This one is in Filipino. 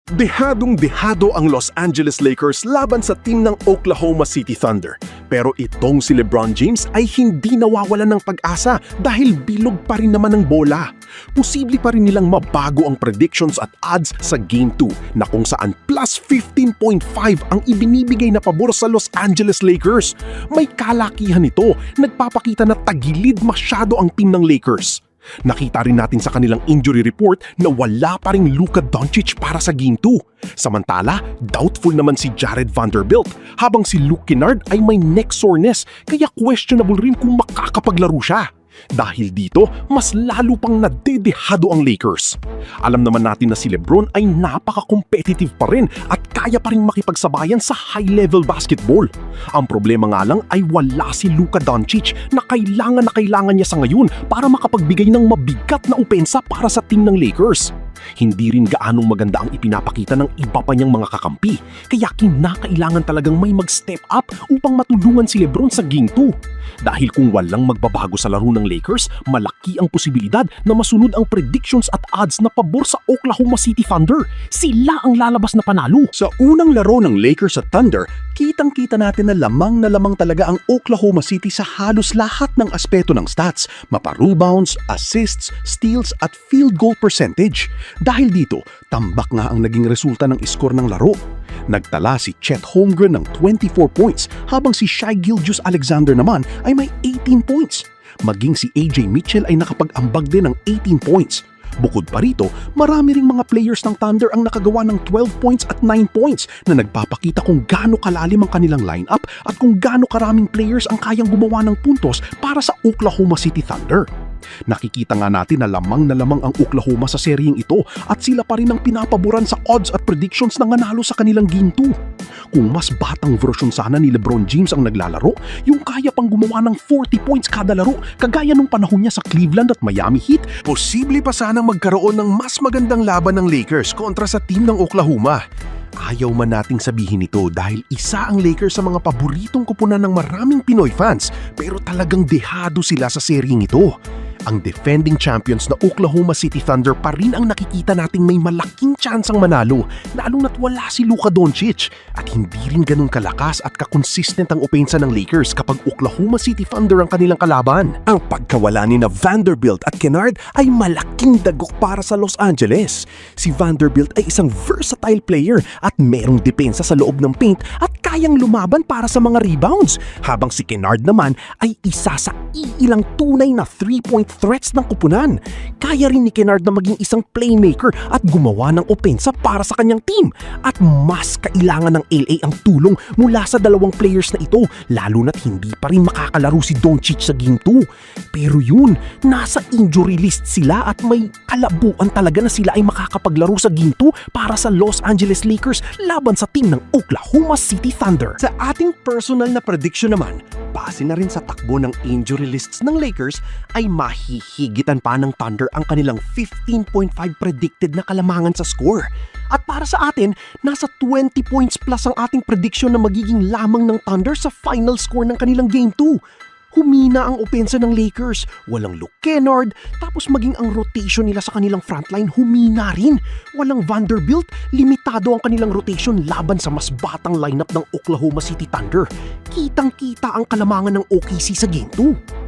Dehadong-dehado ang Los Angeles Lakers laban sa team ng Oklahoma City Thunder. Pero itong si LeBron James ay hindi nawawalan ng pag-asa dahil bilog pa rin naman ang bola. Posible pa rin nilang mabago ang predictions at odds sa Game 2 na kung saan plus 15.5 ang ibinibigay na pabor sa Los Angeles Lakers. May kalakihan ito, nagpapakita na tagilid masyado ang team ng Lakers. Nakita rin natin sa kanilang injury report na wala pa ring Luka Doncic para sa Game 2. Samantala, doubtful naman si Jared Vanderbilt habang si Luke Kennard ay may neck soreness kaya questionable rin kung makakapaglaro siya. Dahil dito, mas lalo pang nadedehado ang Lakers. Alam naman natin na si LeBron ay napaka-competitive pa rin at kaya pa rin makipagsabayan sa high-level basketball. Ang problema nga lang ay wala si Luka Doncic na kailangan niya sa ngayon para makapagbigay ng mabigat na opensa para sa team ng Lakers. Hindi rin gaanong maganda ang ipinapakita ng iba pa niyang mga kakampi, kaya kinakailangan talagang may mag-step up upang matulungan si LeBron sa Game 2. Dahil kung walang magbabago sa laro ng Lakers, malaki ang posibilidad na masunod ang predictions at odds na pabor sa Oklahoma City Thunder. Sila ang lalabas na panalo. Sa unang laro ng Lakers at Thunder, kitang-kita natin na lamang talaga ang Oklahoma City sa halos lahat ng aspeto ng stats, mapa-rebounds, assists, steals at field goal percentage. Dahil dito, tambak nga ang naging resulta ng iskor ng laro. Nagtala si Chet Holmgren ng 24 points habang si Shai Gilgeous-Alexander naman ay may 18 points. Maging si AJ Mitchell ay nakapag-ambag din ng 18 points. Bukod pa rito, marami ring mga players ng Thunder ang nakagawa ng 12 points at 9 points na nagpapakita kung gaano kalalim ang kanilang lineup at kung gaano karaming players ang kayang gumawa ng puntos para sa Oklahoma City Thunder. Nakikita nga natin na lamang ang Oklahoma sa seryeng ito at sila pa rin ang pinapaboran sa odds at predictions na nanalo sa kanilang Game 2. Kung mas batang version sana ni LeBron James ang naglalaro, yung kaya pang gumawa ng 40 points kada laro kagaya nung panahon niya sa Cleveland at Miami Heat, Posible pa sanang magkaroon ng mas magandang laban ng Lakers kontra sa team ng Oklahoma. Ayaw man nating sabihin ito dahil isa ang Lakers sa mga paboritong kupunan ng maraming Pinoy fans, pero talagang dehado sila sa seryeng ito. Ang defending champions na Oklahoma City Thunder pa rin ang nakikita nating may malaking tsansang manalo, lalo na't wala si Luka Doncic at hindi rin ganun kalakas at kakonsistent ang opensa ng Lakers kapag Oklahoma City Thunder ang kanilang kalaban. Ang pagkawala ni na Vanderbilt at Kennard ay malaking dagok para sa Los Angeles. Si Vanderbilt ay isang versatile player at merong depensa sa loob ng paint at kayang lumaban para sa mga rebounds, habang si Kennard naman ay isa sa iilang tunay na 3-point threats ng kupunan. Kaya rin ni Kennard na maging isang playmaker at gumawa ng opensa para sa kanyang team. At mas kailangan ng LA ang tulong mula sa dalawang players na ito, lalo na't hindi pa rin makakalaro si Doncic sa Game 2. Pero yun, nasa injury list sila at may kalabuan talaga na sila ay makakapaglaro sa Game 2 para sa Los Angeles Lakers laban sa team ng Oklahoma City Thunder. Sa ating personal na prediction naman, base na rin sa takbo ng injury lists ng Lakers, ay mahihigitan pa ng Thunder ang kanilang 15.5 predicted na kalamangan sa score. At para sa atin, nasa 20 points plus ang ating prediction na magiging lamang ng Thunder sa final score ng kanilang Game 2. Humina ang opensa ng Lakers, walang Luke Kennard, tapos maging ang rotation nila sa kanilang frontline humina rin. Walang Vanderbilt, limitado ang kanilang rotation laban sa mas batang lineup ng Oklahoma City Thunder. Kitang-kita ang kalamangan ng OKC sa Game 2.